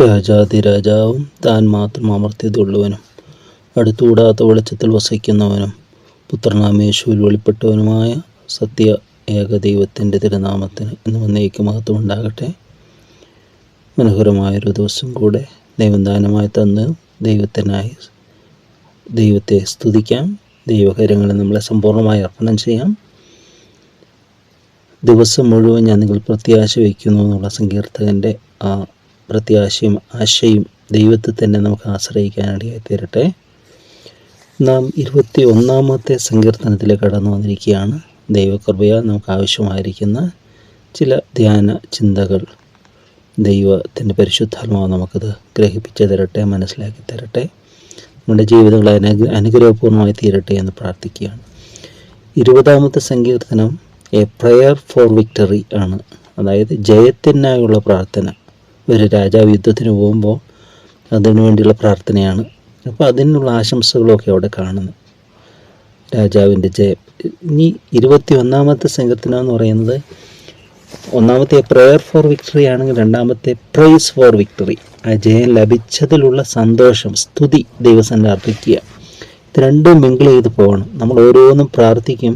രാജാതിരാജാവും താൻ മാത്രം അമർത്യതയുള്ളവനും അടുത്തുകൂടാത്ത വെളിച്ചത്തിൽ വസിക്കുന്നവനും പുത്രനാം യേശുവിൽ വെളിപ്പെട്ടവനുമായ സത്യ ഏകദൈവത്തിൻ്റെ തിരുനാമത്തിന് ഇന്ന് എന്നേക്കും മഹത്വം ഉണ്ടാകട്ടെ. മനോഹരമായൊരു ദിവസം കൂടെ ദൈവം ദാനമായി തന്ന് ദൈവത്തെ സ്തുതിക്കാം. ദൈവകാര്യങ്ങളിൽ നമ്മളെ സമ്പൂർണ്ണമായി അർപ്പണം ചെയ്യാം. ദിവസം മുഴുവൻ ഞാൻ നിങ്ങൾ പ്രത്യാശ വയ്ക്കുന്നു എന്നുള്ള സങ്കീർത്തകൻ്റെ ആ പ്രത്യാശയും ആശയും ദൈവത്തിൽ തന്നെ നമുക്ക് ആശ്രയിക്കാനിടയായി തീരട്ടെ. നാം 21-ാമത്തെ സങ്കീർത്തനത്തിലേക്ക് കടന്നു വന്നിരിക്കുകയാണ്. ദൈവകൃപയാൽ നമുക്ക് ആവശ്യമായിരിക്കുന്ന ചില ധ്യാന ചിന്തകൾ ദൈവത്തിൻ്റെ പരിശുദ്ധാത്മാവ് നമുക്കത് ഗ്രഹിപ്പിച്ച് തരട്ടെ, മനസ്സിലാക്കി തരട്ടെ, നമ്മുടെ ജീവിതങ്ങളെ അനുഗ്രഹപൂർണ്ണമായി തീരട്ടെ എന്ന് പ്രാർത്ഥിക്കുകയാണ്. 20-ാമത്തെ സങ്കീർത്തനം എ പ്രയർ ഫോർ വിക്ടറി ആണ്. അതായത് ജയത്തിനായുള്ള പ്രാർത്ഥന. ഒരു രാജാവ് യുദ്ധത്തിന് പോകുമ്പോൾ അതിനു വേണ്ടിയുള്ള പ്രാർത്ഥനയാണ്. അപ്പോൾ അതിനുള്ള ആശംസകളൊക്കെ അവിടെ കാണുന്നു, രാജാവിൻ്റെ ജയം. ഇനി 21-ാമത്തെ സങ്കീർത്തനം എന്ന് പറയുന്നത്, ഒന്നാമത്തെ പ്രയർ ഫോർ വിക്ടറി ആണെങ്കിൽ രണ്ടാമത്തെ പ്രൈസ് ഫോർ വിക്ടറി. ആ ജയം ലഭിച്ചതിലുള്ള സന്തോഷം, സ്തുതി ദൈവസന്നിധിയിൽ അർപ്പിക്കുക. ഇത് രണ്ടും മിങ്കിൾ ചെയ്ത് പോകണം. നമ്മൾ ഓരോന്നും പ്രാർത്ഥിക്കും,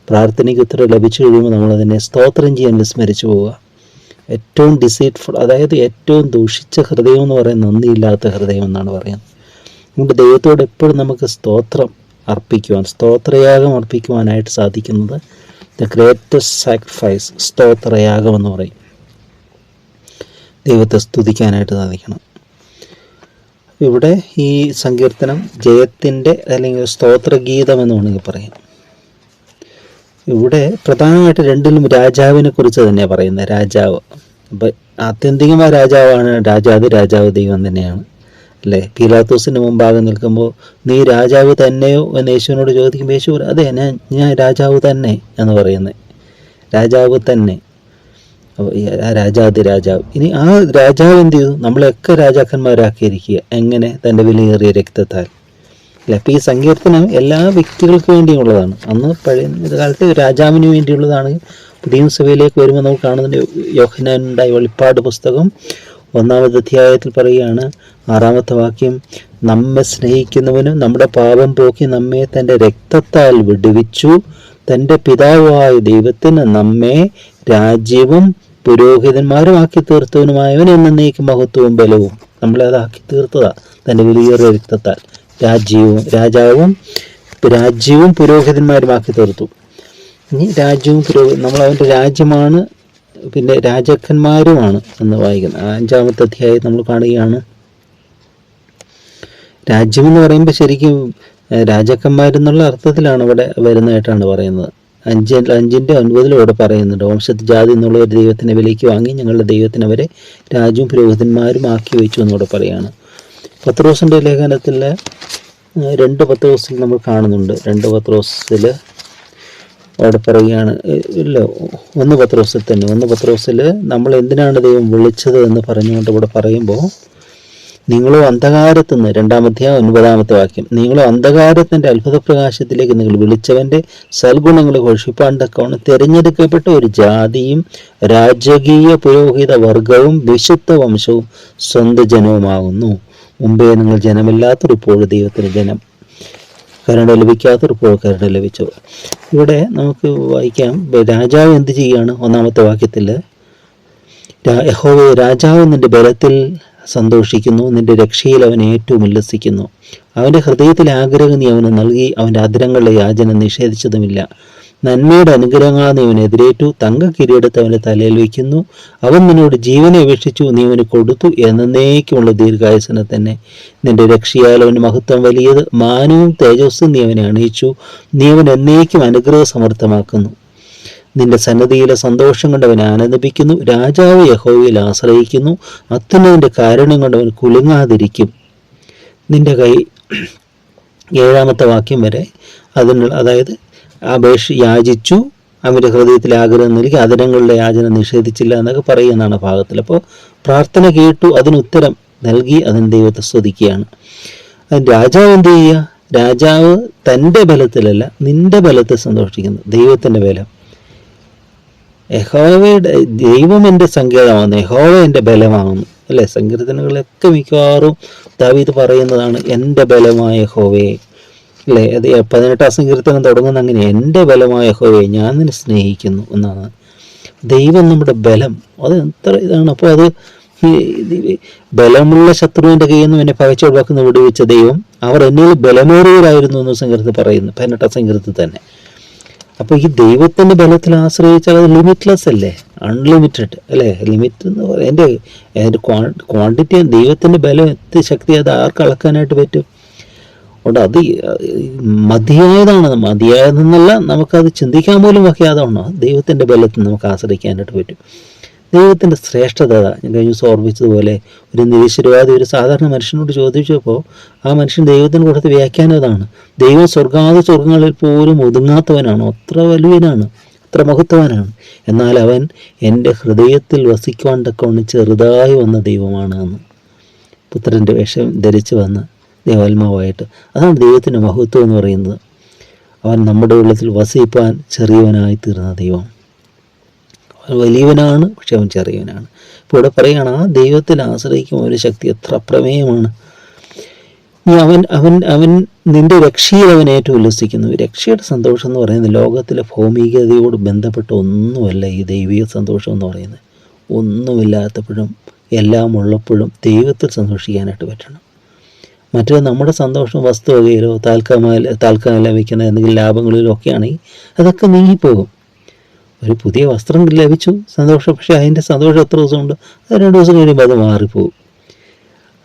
പ്രാർത്ഥനയ്ക്ക് ഉത്തരം ലഭിച്ചു കഴിയുമ്പോൾ നമ്മളതിനെ സ്തോത്രം ചെയ്യാൻ വിസ്മരിച്ചു പോവുക. ഏറ്റവും ഡിസീറ്റ്ഫുൾ, അതായത് ഏറ്റവും ദൂഷിച്ച ഹൃദയം എന്ന് പറയുന്നത് നന്ദിയില്ലാത്ത ഹൃദയം എന്നാണ് പറയുന്നത്. അതുകൊണ്ട് ദൈവത്തോട് എപ്പോഴും നമുക്ക് സ്തോത്രയാഗം അർപ്പിക്കുവാനായിട്ട് സാധിക്കുന്നത് ദ ഗ്രേറ്റസ്റ്റ് സാക്രിഫൈസ്, സ്തോത്രയാഗം എന്ന് പറയും. ദൈവത്തെ സ്തുതിക്കാനായിട്ട് സാധിക്കണം. ഇവിടെ ഈ സങ്കീർത്തനം ജയത്തിൻ്റെ അല്ലെങ്കിൽ സ്തോത്രഗീതം എന്ന് വേണമെങ്കിൽ പറയാം. ഇവിടെ പ്രധാനമായിട്ട് രണ്ടിലും രാജാവിനെ കുറിച്ച് തന്നെയാണ് പറയുന്നത്. രാജാവ്, അപ്പം ആത്യന്തികമായ രാജാവാണ് രാജാവ് ദൈവം തന്നെയാണ്, അല്ലേ? പീലാത്തോസിന് മുമ്പാകെ നിൽക്കുമ്പോൾ നീ രാജാവ് തന്നെയോ എന്ന് യേശുവിനോട് ചോദിക്കുമ്പോൾ യേശു അതെ ഞാൻ രാജാവ് തന്നെ എന്ന് പറയുന്നത്. രാജാവ് തന്നെ, രാജാവ്. ഇനി ആ രാജാവ് എന്ത് ചെയ്തു? നമ്മളെയൊക്കെ രാജാക്കന്മാരാക്കിയിരിക്കുക. എങ്ങനെ? തൻ്റെ വിലയേറിയ രക്തത്താൽ, അല്ലേ? അപ്പം ഈ സങ്കീർത്തനം എല്ലാ വ്യക്തികൾക്ക് വേണ്ടിയുള്ളതാണ്. അന്ന് പഴയ കാലത്ത് രാജാവിന് വേണ്ടിയുള്ളതാണ്. പുതിയ സഭയിലേക്ക് വരുമ്പോൾ നമുക്ക് കാണുന്നുണ്ട്, യോഹന്നാനുണ്ടായ വെളിപ്പാട് പുസ്തകം 1-ാമത്തെ അധ്യായത്തിൽ പറയുകയാണ്, 6-ാമത്തെ വാക്യം, നമ്മെ സ്നേഹിക്കുന്നവനും നമ്മുടെ പാപം പോക്കി നമ്മെ തൻ്റെ രക്തത്താൽ വിടുവിച്ചു, തൻ്റെ പിതാവായ ദൈവത്തിന് നമ്മെ രാജ്യവും പുരോഹിതന്മാരും ആക്കി തീർത്തവനുമായവൻ എന്നേക്കും മഹത്വവും ബലവും. നമ്മളെ അതാക്കി തീർത്തതാ തൻ്റെ വിലയേറിയ രക്തത്താൽ. രാജ്യവും പുരോഹിതന്മാരുമാക്കി തീർത്തു. ഇനി രാജ്യവും നമ്മൾ അവൻ്റെ രാജ്യമാണ്, പിന്നെ രാജാക്കന്മാരുമാണ് എന്ന് വായിക്കുന്നത്. 5-ാമത്തെ അധ്യായം നമ്മൾ കാണുകയാണ്. രാജ്യമെന്ന് പറയുമ്പോൾ ശരിക്കും രാജാക്കന്മാരെന്നുള്ള അർത്ഥത്തിലാണ് ഇവിടെ വരുന്നതായിട്ടാണ് പറയുന്നത്. 5:9 ഇവിടെ പറയുന്നുണ്ട്, വംശജാതി എന്നുള്ള ഒരു ദൈവത്തിനെ വിലയ്ക്ക് വാങ്ങി ഞങ്ങളുടെ ദൈവത്തിന് അവരെ രാജ്യവും പുരോഹിതന്മാരും ആക്കി വെച്ചു എന്നിവിടെ പറയുകയാണ്. പത്രോസിൻ്റെ ലേഖനത്തിൽ 2 പത്രോസിൽ നമ്മൾ കാണുന്നുണ്ട്. 2 പത്രോസിൽ അവിടെ പറയുകയാണ്, ഇല്ല 1 പത്രോസിൽ തന്നെ, 1 പത്രോസിൽ നമ്മൾ എന്തിനാണ് ദൈവം വിളിച്ചത് എന്ന് പറഞ്ഞുകൊണ്ട് ഇവിടെ പറയുമ്പോൾ, നിങ്ങളോ അന്ധകാരത്തുനിന്ന്, 2-ാം അധ്യായം 9-ാമത്തെ വാക്യം, നിങ്ങളോ അന്ധകാരത്തിൻ്റെ അത്ഭുത പ്രകാശത്തിലേക്ക് നിങ്ങൾ വിളിച്ചവൻ്റെ സൽഗുണങ്ങളെ ഘോഷിപ്പാൻ തക്കവണ്ണം തിരഞ്ഞെടുക്കപ്പെട്ട ഒരു ജാതിയും രാജകീയ പുരോഹിത വർഗവും വിശുദ്ധ വംശവും സ്വന്തം ജനവുമാകുന്നു. മുമ്പേ നിങ്ങൾ ജനമില്ലാത്തൊരു ഇപ്പോൾ ദൈവത്തിന് ജനം, കരുണ ലഭിക്കാത്തൊരു ഇപ്പോൾ കരുണ ലഭിച്ചു. ഇവിടെ നമുക്ക് വായിക്കാം, രാജാവ് എന്ത് ചെയ്യുകയാണ്? 1-ാമത്തെ വാക്യത്തിൽ, യഹോവേ രാജാവ് നിന്റെ ബലത്തിൽ സന്തോഷിക്കുന്നു, നിന്റെ രക്ഷയിൽ അവൻ ഏറ്റവും ഉല്ലസിക്കുന്നു. അവൻ്റെ ഹൃദയത്തിലെ ആഗ്രഹം നീ അവന് നൽകി, അവൻ്റെ അധരങ്ങളുടെ യാചന നിഷേധിച്ചതുമില്ല. നന്മയുടെ അനുഗ്രഹങ്ങളാൽ നീ അവനെ എതിരേറ്റു, തങ്ക കിരീടത്തെ അവൻ്റെ തലയിൽ വയ്ക്കുന്നു. അവൻ നിന്നോട് ജീവനെ അപേക്ഷിച്ചു, നീ അവന് കൊടുത്തു, എന്നേക്കുമുള്ള ദീർഘായുസിനെ തന്നെ. നിന്റെ രക്ഷയാൽ അവൻ്റെ മഹത്വം വലിയത്, മാനവും തേജസ്സും നീ അവനെ അണിയിച്ചു. നീ അവൻ എന്നേക്കും അനുഗ്രഹ സമർത്ഥമാക്കുന്നു. നിന്റെ സന്നദ്ധിയിലെ സന്തോഷം കൊണ്ട് അവനെ ആനന്ദിപ്പിക്കുന്നു. രാജാവ് യഹോവയിൽ ആശ്രയിക്കുന്നു, അത്യുന്നതന്റെ കാരുണ്യം കൊണ്ട് അവൻ കുലുങ്ങാതിരിക്കും. നിന്റെ കൈ, 7-ാമത്തെ വാക്യം വരെ അതിനുള്ള, അതായത് യാചിച്ചു, അവൻ്റെ ഹൃദയത്തിലെ ആഗ്രഹം നൽകി, അധരങ്ങളുടെ യാചന നിഷേധിച്ചില്ല എന്നൊക്കെ പറയുന്നതാണ് ഭാഗത്തിൽ. അപ്പോൾ പ്രാർത്ഥന കേട്ടു, അതിനുത്തരം നൽകി, അതിന് ദൈവത്തെ സ്തുതിക്കുകയാണ്. അതിന് രാജാവ് എന്ത് ചെയ്യുക? രാജാവ് തൻ്റെ ബലത്തിലല്ല, നിന്റെ ബലത്തിൽ സന്തോഷിക്കുന്നു. ദൈവത്തിൻ്റെ ബലം, യഹോവയുടെ ദൈവം എൻ്റെ സങ്കേതമാകുന്നു, യഹോവ എൻ്റെ ബലമാകുന്നു, അല്ലേ? സങ്കീർത്തനങ്ങളൊക്കെ മിക്കവാറും ദാവീദ് പറയുന്നതാണ് എൻ്റെ ബലമായ യഹോവയെ, അല്ലേ? അത് 18-ാം സങ്കീർത്തനം തുടങ്ങുന്ന അങ്ങനെ, എൻ്റെ ബലമായ യഹോവയെ ഞാൻ നിന്നെ സ്നേഹിക്കുന്നു എന്നാണ്. ദൈവം നമ്മുടെ ബലം, അത് എത്ര ഇതാണ്. അപ്പോൾ അത് ബലമുള്ള ശത്രുവിൻ്റെ കയ്യിൽ നിന്നും എന്നെ പകച്ചു ഒഴിവാക്കുന്ന വിടുവിച്ച ദൈവം, അവർ എന്നിൽ ബലമേറിയവരായിരുന്നു എന്ന് സങ്കീർത്തത്തിൽ പറയുന്നു, 18-ാം സങ്കീർത്തത്തിൽ തന്നെ. അപ്പോൾ ഈ ദൈവത്തിൻ്റെ ബലത്തിൽ ആശ്രയിച്ചാൽ അത് ലിമിറ്റ്ലെസ് അല്ലേ, അൺലിമിറ്റഡ് അല്ലേ? ലിമിറ്റ് എന്ന് പറയുന്നത് അതിൻ്റെ ക്വാണ്ടിറ്റി, ദൈവത്തിൻ്റെ ബലം ശക്തി അത് ആർക്ക് അളക്കാനായിട്ട് പറ്റും? അതുകൊണ്ട് അത് മതിയായതാണ്. മതിയായതെന്നല്ല, നമുക്കത് ചിന്തിക്കാൻ പോലും വയ്യാതാണ്. ദൈവത്തിൻ്റെ ബലത്തിൽ നമുക്ക് ആശ്രയിക്കാനായിട്ട് പറ്റും. ദൈവത്തിൻ്റെ ശ്രേഷ്ഠത ഞാൻ കഴിഞ്ഞ ദിവസം ഓർമ്മിച്ചതുപോലെ, ഒരു നിരീശ്വരവാദി ഒരു സാധാരണ മനുഷ്യനോട് ചോദിച്ചപ്പോൾ ആ മനുഷ്യൻ ദൈവത്തിന് കൊടുത്ത വ്യാഖ്യാനം അതാണ്: ദൈവം സ്വർഗങ്ങളിൽ പോലും ഒതുങ്ങാത്തവനാണ്, അത്ര വലിയവനാണ്, അത്ര മഹത്വവാനാണ്. എന്നാൽ അവൻ എൻ്റെ ഹൃദയത്തിൽ വസിക്കുവാൻ തക്കവണ്ണം ചെറുതായി വന്ന ദൈവമാണ് എന്ന്. പുത്രൻ്റെ വേഷം ധരിച്ച് വന്ന ദേവാത്മാവായിട്ട്. അതാണ് ദൈവത്തിൻ്റെ മഹത്വം എന്ന് പറയുന്നത്. അവൻ നമ്മുടെ ഉള്ളത്തിൽ വസിപ്പാൻ ചെറിയവനായി തീർന്ന ദൈവം. അവൻ വലിയവനാണ്, പക്ഷെ അവൻ ചെറിയവനാണ്. ഇപ്പോൾ ഇവിടെ പറയുകയാണ്, ആ ദൈവത്തിൽ ആശ്രയിക്കുമ്പോൾ ഒരു ശക്തി എത്ര അപ്രമേയമാണ്. അവൻ നിന്റെ രക്ഷയിൽ അവൻ ഏറ്റവും ഉല്ലസിക്കുന്നു. രക്ഷയുടെ സന്തോഷം എന്ന് പറയുന്നത് ലോകത്തിലെ ഭൗമികതയോട് ബന്ധപ്പെട്ട ഒന്നുമല്ല. ഈ ദൈവിക സന്തോഷം എന്ന് പറയുന്നത് ഒന്നുമില്ലാത്തപ്പോഴും എല്ലാം ഉള്ളപ്പോഴും ദൈവത്തിൽ സന്തോഷിക്കാനായിട്ട് പറ്റണം. മറ്റേ നമ്മുടെ സന്തോഷം വസ്തുവകയിലോ താൽക്കാലം വയ്ക്കുന്ന എന്തെങ്കിലും ലാഭങ്ങളിലോ ഒക്കെ ആണെങ്കിൽ അതൊക്കെ നീങ്ങിപ്പോകും. ഒരു പുതിയ വസ്ത്രം ലഭിച്ചു, സന്തോഷം, പക്ഷേ അതിൻ്റെ സന്തോഷം എത്ര ദിവസമുണ്ട്? അത് 2 ദിവസം കഴിയുമ്പോൾ അത് മാറിപ്പോകും.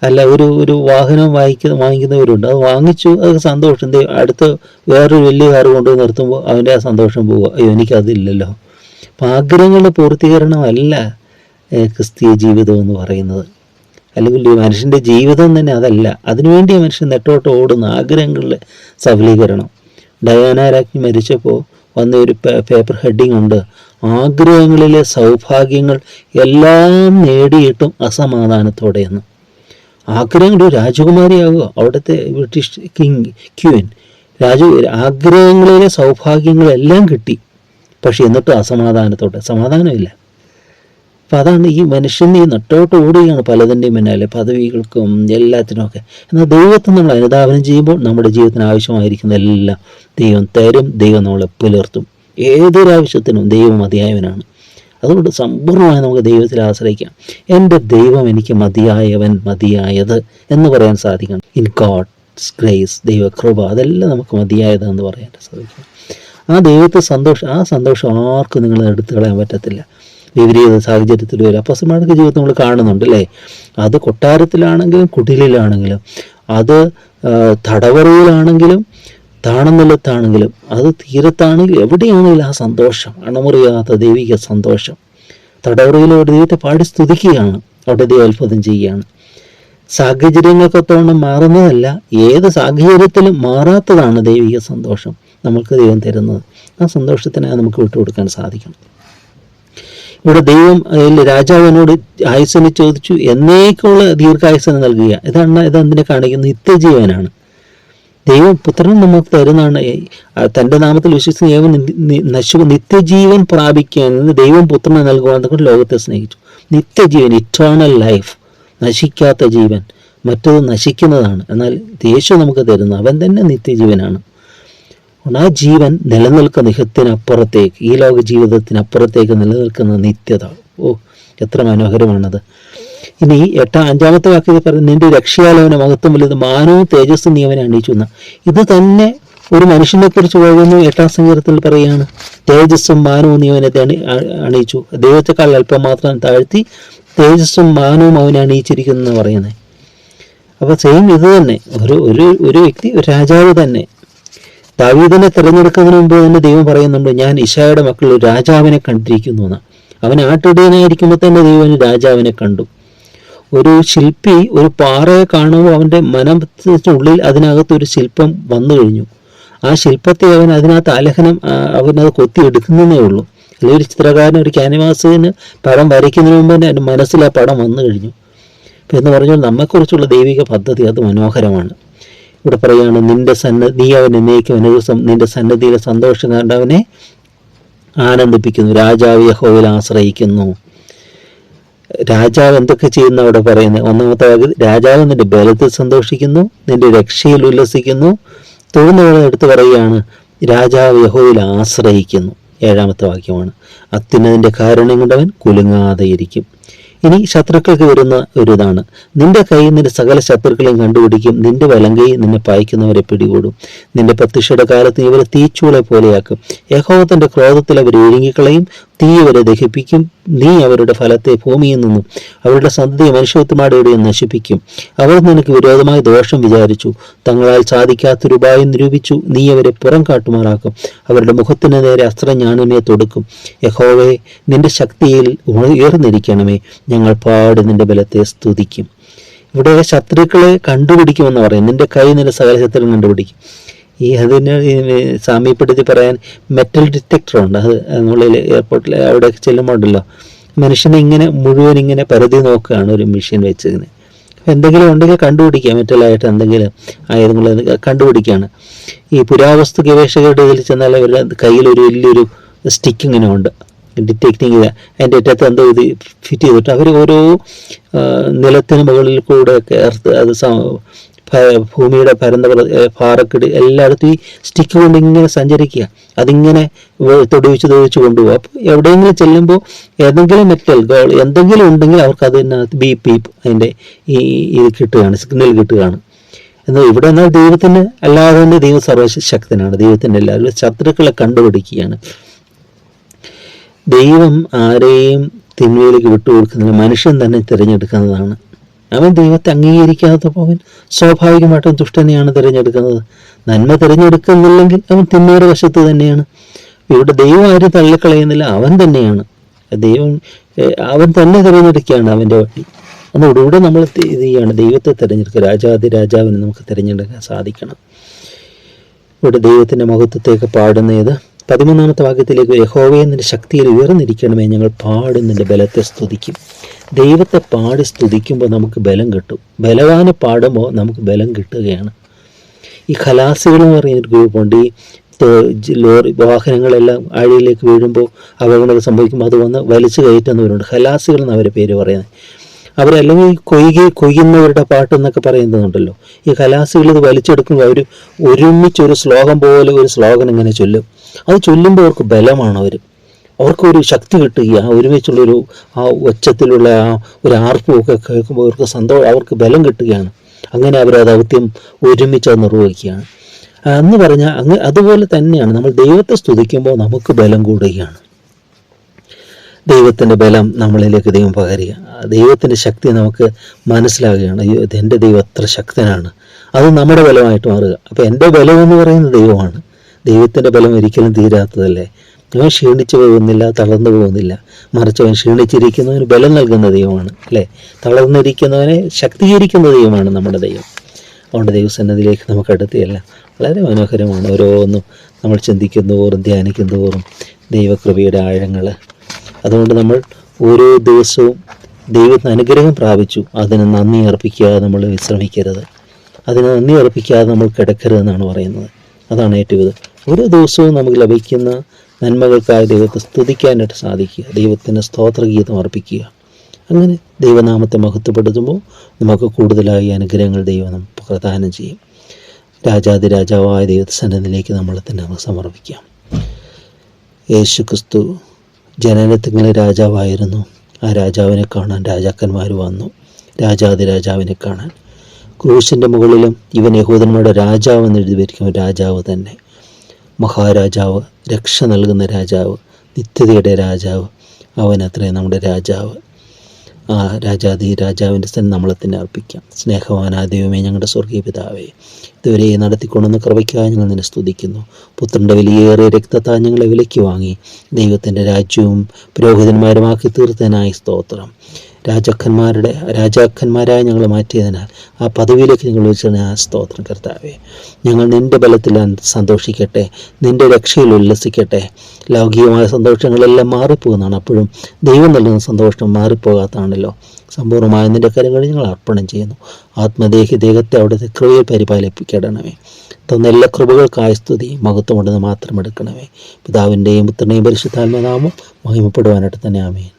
അല്ല, ഒരു വാഹനം വാങ്ങിക്കുന്നവരുണ്ട്, അത് വാങ്ങിച്ചു, അത് സന്തോഷം, അടുത്ത വേറൊരു വലിയ കാറ് കൊണ്ടുപോയി നിർത്തുമ്പോൾ അവൻ്റെ ആ സന്തോഷം പോവുക, അയ്യോ എനിക്കതില്ലല്ലോ. അപ്പം ആഗ്രഹങ്ങളുടെ പൂർത്തീകരണമല്ല ക്രിസ്തീയ ജീവിതം എന്ന് പറയുന്നത്. അല്ലെങ്കിൽ മനുഷ്യൻ്റെ ജീവിതം തന്നെ അതല്ല. അതിനുവേണ്ടി മനുഷ്യൻ നെട്ടോട്ട് ഓടുന്ന ആഗ്രഹങ്ങളുടെ സഫലീകരണം. ഡയാന രാജ്ഞി മരിച്ചപ്പോൾ വന്ന ഒരു പേപ്പർ ഹെഡിങ് ഉണ്ട്: ആഗ്രഹങ്ങളിലെ സൗഭാഗ്യങ്ങൾ എല്ലാം നേടിയിട്ടും അസമാധാനത്തോടെയെന്ന്. ആഗ്രഹങ്ങൾ, രാജകുമാരിയാകുക, അവിടുത്തെ ബ്രിട്ടീഷ് ക്വീൻ ആഗ്രഹങ്ങളിലെ സൗഭാഗ്യങ്ങളെല്ലാം കിട്ടി, പക്ഷെ എന്നിട്ടും അസമാധാനത്തോടെ, സമാധാനമില്ല. അപ്പം അതാണ് ഈ മനുഷ്യൻ ഈ നെട്ടോട്ട് ഓടുകയാണ് പലതിൻ്റെയും പിന്നാലെ, പദവികൾക്കും എല്ലാത്തിനുമൊക്കെ. എന്നാൽ ദൈവത്തെ നമ്മൾ അനുധാവനം ചെയ്യുമ്പോൾ നമ്മുടെ ജീവിതത്തിന് ആവശ്യമായിരിക്കുന്ന എല്ലാം ദൈവം തരും, ദൈവം നമ്മളെ പുലർത്തും. ഏതൊരാവശ്യത്തിനും ദൈവം മതിയായവനാണ്. അതുകൊണ്ട് സമ്പൂർണ്ണമായി നമുക്ക് ദൈവത്തിൽ ആശ്രയിക്കാം. എൻ്റെ ദൈവം എനിക്ക് മതിയായവൻ, മതിയായത് എന്ന് പറയാൻ സാധിക്കണം. ഇൻ ഗോഡ്സ് ഗ്രേസ്, ദൈവകൃപ, അതെല്ലാം നമുക്ക് മതിയായതെന്ന് പറയാൻ സാധിക്കണം. ആ ദൈവത്തെ ആ സന്തോഷം ആർക്കും നിങ്ങൾ എടുത്തു കളയാൻ പറ്റത്തില്ല. വിപരീത സാഹചര്യത്തിൽ വരും. അപ്പോസ്തലന്മാരുടെ ജീവിതത്തിൽ നമ്മൾ കാണുന്നുണ്ട്, അല്ലേ? അത് കൊട്ടാരത്തിലാണെങ്കിലും കുടിലിലാണെങ്കിലും, അത് തടവറയിലാണെങ്കിലും താണനിലത്താണെങ്കിലും, അത് തീരത്താണെങ്കിലും, എവിടെയാണെങ്കിലും ആ സന്തോഷം, അണമുറിയാത്ത ദൈവിക സന്തോഷം. തടവറയിലൂടെ ദൈവത്തെ പാടി സ്തുതിക്കുകയാണ്, അവിടെ ദൈവം അത്ഭുതം ചെയ്യുകയാണ്. സാഹചര്യങ്ങൾക്കൊത്തോണം മാറുന്നതല്ല, ഏത് സാഹചര്യത്തിലും മാറാത്തതാണ് ദൈവിക സന്തോഷം നമ്മൾക്ക് ദൈവം തരുന്നത്. ആ സന്തോഷത്തിനായി നമുക്ക് വിട്ടുകൊടുക്കാൻ സാധിക്കണം. ഇവിടെ ദൈവം രാജാവിനോട് ആയുസ്സിനെ ചോദിച്ചു, എന്നേക്കുള്ള ദീർഘായുസ്സിനെ നൽകുക. ഇതെന്തിനെ കാണിക്കുന്നത്? നിത്യജീവനാണ്. ദൈവം പുത്രൻ നമുക്ക് തരുന്നതാണ്. തൻ്റെ നാമത്തിൽ വിശ്വസിക്കുന്ന നിത്യജീവൻ പ്രാപിക്കാൻ ദൈവം പുത്രനെ നൽകുവാൻ ലോകത്തെ സ്നേഹിച്ചു. നിത്യജീവൻ, ഇറ്റേണൽ ലൈഫ്, നശിക്കാത്ത ജീവൻ. മറ്റത് നശിക്കുന്നതാണ്. എന്നാൽ യേശു നമുക്ക് തരുന്ന അവൻ തന്നെ നിത്യജീവനാണ്. ആ ജീവൻ നിലനിൽക്കുന്ന ഇഹത്തിനപ്പുറത്തേക്ക്, ഈ ലോക ജീവിതത്തിനപ്പുറത്തേക്ക് നിലനിൽക്കുന്ന നിത്യത. എത്ര മനോഹരമാണത്. ഇനി 5-ാമത്തെ വാക്യത്തിൽ പറയുന്നത്, നിന്റെ രക്ഷയാലവനെ മഹത്വം വലുത്, മാനവും തേജസ്സും നീ അവനെ അണിയിച്ചു എന്ന. ഇത് തന്നെ ഒരു മനുഷ്യനെ കുറിച്ച് പറയുന്നു. 8-ാം സങ്കീർത്തനത്തിൽ പറയുകയാണ്, തേജസ്സും മാനവും നീ അവനെ അണിയിച്ചു. ദൈവത്തെക്കാൾ അല്പം മാത്രം താഴ്ത്തി തേജസ്സും മാനവും അവനെ അണിയിച്ചിരിക്കുന്നു എന്ന് പറയുന്നത്. അപ്പോൾ സെയിം ഇത് തന്നെ. ഒരു വ്യക്തി, ഒരു രാജാവ് തന്നെ. ദാവീദിനെ തിരഞ്ഞെടുക്കുന്നതിന് മുമ്പ് തന്നെ ദൈവം പറയുന്നുണ്ട്, ഞാൻ ഇശായുടെ മക്കൾ ഒരു രാജാവിനെ കണ്ടിരിക്കുന്നു എന്ന്. അവൻ ആട്ടിടയനായിരിക്കുമ്പോൾ തന്നെ ദൈവം രാജാവിനെ കണ്ടു. ഒരു ശില്പി ഒരു പാറയെ കാണുമ്പോൾ അവൻ്റെ മനസ്സിനുള്ളിൽ അതിനകത്തൊരു ശില്പം വന്നു കഴിഞ്ഞു. ആ ശില്പത്തെ അതിനകത്ത് അവനത് കൊത്തിയെടുക്കുന്നതേ ഉള്ളൂ. അല്ലെങ്കിൽ ഒരു ചിത്രകാരൻ ഒരു ക്യാൻവാസിന് പടം വരയ്ക്കുന്നതിന് മുമ്പ് തന്നെ എൻ്റെ മനസ്സിൽ ആ പടം വന്നു കഴിഞ്ഞു. എന്ന് പറഞ്ഞാൽ നമ്മെക്കുറിച്ചുള്ള ദൈവിക പദ്ധതി അത് മനോഹരമാണ്. ഇവിടെ പറയുകയാണ്, നീ അവൻ എന്നേക്കും ദിവസം നിന്റെ സന്നദ്ധിയിലെ സന്തോഷം കണ്ടവനെ ആനന്ദിപ്പിക്കുന്നു. രാജാവ് യഹോവയിൽ ആശ്രയിക്കുന്നു. രാജാവ് എന്തൊക്കെ ചെയ്യുന്ന അവിടെ പറയുന്നത്? ഒന്നാമത്തെ വാക്യം, രാജാവ് നിന്റെ ബലത്തിൽ സന്തോഷിക്കുന്നു, നിന്റെ രക്ഷയിൽ ഉല്ലസിക്കുന്നു. തുടർന്ന് എടുത്തു പറയുകയാണ്, രാജാവ് യഹോവയിൽ ആശ്രയിക്കുന്നു. 7-ാമത്തെ വാക്യമാണ്, അത്യുന്നതിൻ്റെ കാരുണ്യം കൊണ്ടവൻ കുലുങ്ങാതെ ഇരിക്കും. ഇനി ശത്രുക്കൾക്ക് വരുന്ന ഒരു ഇതാണ്, നിന്റെ കൈ നിന്റെ സകല ശത്രുക്കളെയും കണ്ടുപിടിക്കും, നിന്റെ വലങ്കൈ നിന്നെ പായിക്കുന്നവരെ പിടികൂടും. നിന്റെ പ്രത്യക്ഷയുടെ കാലത്ത് ഇവരെ തീച്ചൂളെ പോലെയാക്കും. യഹോവ തന്റെ ക്രോധത്തിൽ അവരെ ഒഴുങ്ങിക്കളയും, തീ അവരെ ദഹിപ്പിക്കും. നീ അവരുടെ ഫലത്തെ ഭൂമിയിൽ നിന്നും അവരുടെ സന്തതിയെ മനുഷ്യത്വമാടെയും നശിപ്പിക്കും. അവർ നിനക്ക് വിരോധമായി ദോഷം വിചാരിച്ചു, തങ്ങളാൽ സാധിക്കാത്തൊരു ഉപായം നിരൂപിച്ചു. നീ അവരെ പുറം കാട്ടുമാറാക്കും, അവരുടെ മുഖത്തിന് നേരെ അസ്ത്രഞാണിനെ തൊടുക്കും. യഹോവേ, നിന്റെ ശക്തിയിൽ ഉയർന്നിരിക്കണമേ, ഞങ്ങൾ പാടി നിന്റെ ബലത്തെ സ്തുതിക്കും. ഇവിടെ ശത്രുക്കളെ കണ്ടുപിടിക്കുമെന്ന് പറയും. നിന്റെ കൈ നിന്റെ സകല ശത്രുക്കളും കണ്ടുപിടിക്കും. അതിന് സാമ്യപ്പെടുത്തി പറയാൻ മെറ്റൽ ഡിറ്റക്ടർ ഉണ്ട്. അത് നമ്മളിൽ എയർപോർട്ടിൽ അവിടെ ചെല്ലുമ്പോൾ ഉണ്ടല്ലോ, മനുഷ്യനെ ഇങ്ങനെ മുഴുവൻ ഇങ്ങനെ പരതി നോക്കുകയാണ് ഒരു മെഷീൻ വെച്ചതിന്. എന്തെങ്കിലും ഉണ്ടെങ്കിൽ കണ്ടുപിടിക്കുക, മെറ്റലായിട്ട് എന്തെങ്കിലും ആയതുകൊണ്ട് കണ്ടുപിടിക്കുകയാണ്. ഈ പുരാവസ്തു ഗവേഷകരുടെ ഇതിൽ ചെന്നാൽ അവരുടെ കയ്യിലൊരു വലിയൊരു സ്റ്റിക്ക് ഇങ്ങനെ ഉണ്ട്, ഡിറ്റക്റ്റിങ് ചെയ്ത അതിൻ്റെ അറ്റത്ത് എന്തോ ഇത് ഫിറ്റ് ചെയ്തിട്ട് അവർ ഓരോ നിലത്തിന് മുകളിൽ കൂടെ ഒക്കെ അത് ഭൂമിയുടെ പരന്ന പാറക്കെട് എല്ലായിടത്തും ഈ സ്റ്റിക്ക് കൊണ്ട് ഇങ്ങനെ സഞ്ചരിക്കുക, അതിങ്ങനെ തൊടിവിച്ച് കൊണ്ടുപോകും. അപ്പോൾ എവിടെയെങ്കിലും ചെല്ലുമ്പോൾ ഏതെങ്കിലും മെറ്റൽ എന്തെങ്കിലും ഉണ്ടെങ്കിൽ അവർക്ക് അതിനകത്ത് ബീപ്പ് അതിൻ്റെ ഇത് കിട്ടുകയാണ്, സിഗ്നൽ കിട്ടുകയാണ്. എന്നാൽ ഇവിടെ എന്നാൽ ദൈവത്തിന് അല്ലാതെ തന്നെ ദൈവം സർവശക്തനാണ്. ദൈവത്തിൻ്റെ എല്ലാവരും ശത്രുക്കളെ കണ്ടുപിടിക്കുകയാണ്. ദൈവം ആരെയും തിന്മയിലേക്ക് വിട്ടുകൊടുക്കുന്നില്ല, മനുഷ്യൻ തന്നെ തിരഞ്ഞെടുക്കുന്നതാണ്. അവൻ ദൈവത്തെ അംഗീകരിക്കാത്തപ്പോൾ അവൻ സ്വാഭാവികമായിട്ടും ദുഷ്ടനെയാണ് തിരഞ്ഞെടുക്കുന്നത്. നന്മ തിരഞ്ഞെടുക്കുന്നില്ലെങ്കിൽ അവൻ തിന്മയുടെ വശത്ത് തന്നെയാണ്. ഇവിടെ ദൈവം ആരും തള്ളിക്കളയുന്നില്ല, അവൻ തന്നെയാണ്. അവൻ തന്നെ തിരഞ്ഞെടുക്കുകയാണ് അവൻ്റെ വഴി. അതുകൊണ്ട് ഇവിടെ നമ്മൾ ഇത് ചെയ്യുകയാണ്, ദൈവത്തെ തിരഞ്ഞെടുക്കുക. രാജാവിനെ നമുക്ക് തിരഞ്ഞെടുക്കാൻ സാധിക്കണം. ഇവിടെ ദൈവത്തിൻ്റെ മഹത്വത്തേക്ക് പാടുന്നത് 13-ാമത്തെ വാക്യത്തിലേക്ക്, യഹോവയെ നിന്റെ ശക്തിയിൽ ഉയർന്നിരിക്കണമേ, ഞങ്ങൾ പാടും നിന്റെ ബലത്തെ സ്തുതിക്കും. ദൈവത്തെ പാടി സ്തുതിക്കുമ്പോൾ നമുക്ക് ബലം കിട്ടും. ബലവാനെ പാടുമ്പോൾ നമുക്ക് ബലം കിട്ടുകയാണ്. ഈ ഖലാസികൾ എന്ന് പറയുന്നൊരു ഗ്രൂപ്പുണ്ട്. ഈ ലോറി വാഹനങ്ങളെല്ലാം ആഴിയിലേക്ക് വീഴുമ്പോൾ അപകടങ്ങൾ സംഭവിക്കുമ്പോൾ അത് വന്ന് വലിച്ചു കയറ്റുന്നവരുണ്ട്. ഖലാസികൾ എന്ന് അവരെ പേര് പറയുന്നത്. അവരല്ലെങ്കിൽ കൊയ്യുന്നവരുടെ പാട്ടെന്നൊക്കെ പറയുന്നുണ്ടല്ലോ. ഈ ഖലാസികൾ ഇത് വലിച്ചെടുക്കുമ്പോൾ അവർ ഒരുമിച്ചൊരു ശ്ലോകം പോലെ ഒരു ശ്ലോകം ഇങ്ങനെ ചൊല്ലും. അത് ചൊല്ലുമ്പോൾ അവർക്ക് ബലമാണ്. അവർക്കൊരു ശക്തി കിട്ടുക. ഒരുമിച്ചുള്ളൊരു ആ ഒച്ചത്തിലുള്ള ആ ഒരു ആർപ്പുമൊക്കെ കേൾക്കുമ്പോൾ അവർക്ക് ബലം കിട്ടുകയാണ്. അങ്ങനെ അവർ ആ ദൗത്യം ഒരുമിച്ച് അത് നിർവഹിക്കുകയാണ് എന്ന് പറഞ്ഞാൽ അതുപോലെ തന്നെയാണ് നമ്മൾ ദൈവത്തെ സ്തുതിക്കുമ്പോൾ നമുക്ക് ബലം കൂടുകയാണ്. ദൈവത്തിൻ്റെ ബലം നമ്മളിലേക്ക് ദൈവം പകരുക, ദൈവത്തിൻ്റെ ശക്തി നമുക്ക് മനസ്സിലാകുകയാണ്. അയ്യോ, എൻ്റെ ദൈവം എത്ര ശക്തനാണ്, അത് നമ്മുടെ ബലമായിട്ട് മാറുക. അപ്പോൾ എൻ്റെ ബലം എന്ന് പറയുന്നത് ദൈവമാണ്. ദൈവത്തിൻ്റെ ബലം ഒരിക്കലും തീരാത്തതല്ലേ. അവൻ ക്ഷീണിച്ചു പോകുന്നില്ല, തളർന്നു പോകുന്നില്ല. മറിച്ച് അവൻ ക്ഷീണിച്ചിരിക്കുന്നവന് ബലം നൽകുന്ന ദൈവമാണ്, അല്ലേ? തളർന്നിരിക്കുന്നവനെ ശക്തീകരിക്കുന്ന ദൈവമാണ് നമ്മുടെ ദൈവം. അതുകൊണ്ട് ദൈവസന്നിധിയിലേക്ക് നമുക്ക് അടുത്തുകയല്ല. വളരെ മനോഹരമാണ്. ഓരോന്നും നമ്മൾ ചിന്തിക്കുന്നതോറും ധ്യാനിക്കുന്നതോറും ദൈവകൃപയുടെ ആഴങ്ങൾ. അതുകൊണ്ട് നമ്മൾ ഓരോ ദിവസവും ദൈവത്തിന് അനുഗ്രഹം പ്രാപിച്ചു, അതിന് നന്ദി അർപ്പിക്കാതെ നമ്മൾ വിശ്രമിക്കരുത്. അതിന് നന്ദി അർപ്പിക്കാതെ നമ്മൾ കിടക്കരുതെന്നാണ് പറയുന്നത്. അതാണ് ഏറ്റവും ഇത്. ഓരോ ദിവസവും നമുക്ക് ലഭിക്കുന്ന നന്മകൾക്കായി ദൈവത്തെ സ്തുതിക്കാനായിട്ട് സാധിക്കുക, ദൈവത്തിന് സ്തോത്രഗീതം അർപ്പിക്കുക. അങ്ങനെ ദൈവനാമത്തെ മഹത്വപ്പെടുത്തുമ്പോൾ നമുക്ക് കൂടുതലായി അനുഗ്രഹങ്ങൾ ദൈവം നമുക്ക് പ്രദാനം ചെയ്യും. രാജാതിരാജാവായ ദൈവസന്നിധിയിലേക്ക് നമ്മളെ തന്നെ നമുക്ക് സമർപ്പിക്കാം. യേശു ക്രിസ്തു ജനനത്തിലെ രാജാവായിരുന്നു. ആ രാജാവിനെ കാണാൻ രാജാക്കന്മാർ വന്നു, രാജാതിരാജാവിനെ കാണാൻ. ക്രൂശിൻ്റെ മുകളിലും ഇവൻ യഹൂദന്മാരുടെ രാജാവ് എന്ന് എഴുതി വരിക്കും. രാജാവ് തന്നെ, മഹാരാജാവ്, രക്ഷ നൽകുന്ന രാജാവ്, നിത്യതയുടെ രാജാവ്, അവനത്രേ നമ്മുടെ രാജാവ്. ആ രാജാവിൻ്റെ സ്ഥലം നമ്മളെ തന്നെ അർപ്പിക്കാം. സ്നേഹവാനായ ദൈവമേ, ഞങ്ങളുടെ സ്വർഗീയ പിതാവേ, ഇതുവരെ നടത്തിക്കൊണ്ടുവന്ന കൃപയ്ക്കായി ഞങ്ങൾ നിന്നെ സ്തുതിക്കുന്നു. പുത്രൻ്റെ വിലയേറിയ രക്തത്താൽ ഞങ്ങളെ വിലയ്ക്ക് വാങ്ങി ദൈവത്തിൻ്റെ രാജ്യവും പുരോഹിതന്മാരുമാക്കി തീർത്തതിനായി സ്തോത്രം. രാജാക്കന്മാരായി ഞങ്ങൾ മാറ്റിയതിനാൽ ആ പദവിയിലേക്ക് നിങ്ങൾ വിളിച്ചതിന് ആ സ്തോത്രം കർത്താവേ. ഞങ്ങൾ നിൻ്റെ ബലത്തിൽ സന്തോഷിക്കട്ടെ, നിൻ്റെ രക്ഷയിൽ ഉല്ലസിക്കട്ടെ. ലൗകികമായ സന്തോഷങ്ങളെല്ലാം മാറിപ്പോകുന്നതാണ്, അപ്പോഴും ദൈവം നൽകുന്ന സന്തോഷം മാറിപ്പോകാത്തതാണല്ലോ. സമ്പൂർണ്ണമായ നിൻ്റെ കരങ്ങളിൽ ഞങ്ങൾ അർപ്പണം ചെയ്യുന്നു. ദേഹത്തെ അവിടുത്തെ കൃപയിൽ പരിപാലിപ്പിക്കണമേ. തന്ന എല്ലാ കൃപകൾക്കായ സ്തുതി മഹത്വമുണ്ടെന്ന് മാത്രം എടുക്കണമേ. പിതാവിൻ്റെയും പുത്രൻ്റെയും പരിശുദ്ധാത്മനാമം മഹിമപ്പെടുവാനായിട്ട് തന്നെ. ആമേൻ.